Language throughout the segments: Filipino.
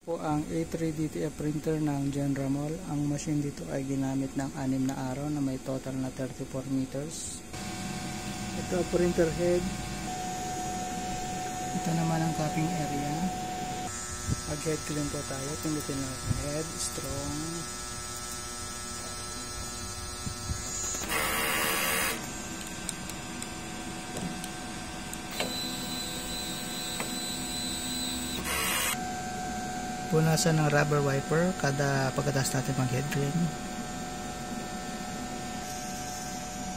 Po ang A3 DTF printer ng Genramol. Ang machine dito ay ginamit ng 6 na araw na may total na 34 meters. Ito ang printer head. Ito naman ang copying area. Pag head clean po tayo, pindutin natin head, strong. Punasan ng rubber wiper pagkatapos natin mag head clean.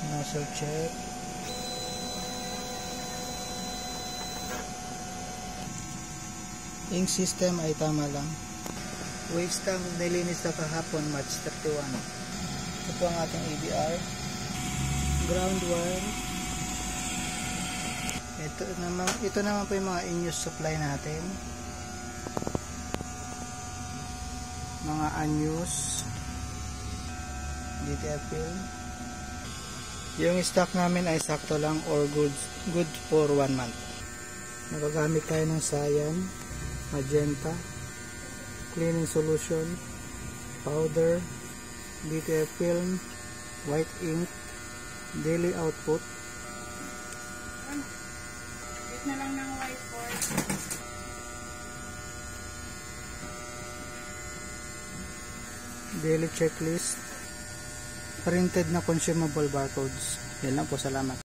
Nozzle check. Ink system ay tama lang. Waste tank nilinis na kahapon, March 31. Ito po ang ating ABR. Ground wire. Ito naman po yung mga in-use supply natin. Mga unused DTF film. Yung stock namin ay sakto lang or good for 1 month. Nagagamit tayo ng cyan, magenta, cleaning solution, powder, DTF film, white ink, daily output. Ito na lang ng whiteboard. Daily checklist, printed na consumable barcodes. Yan lang po, salamat.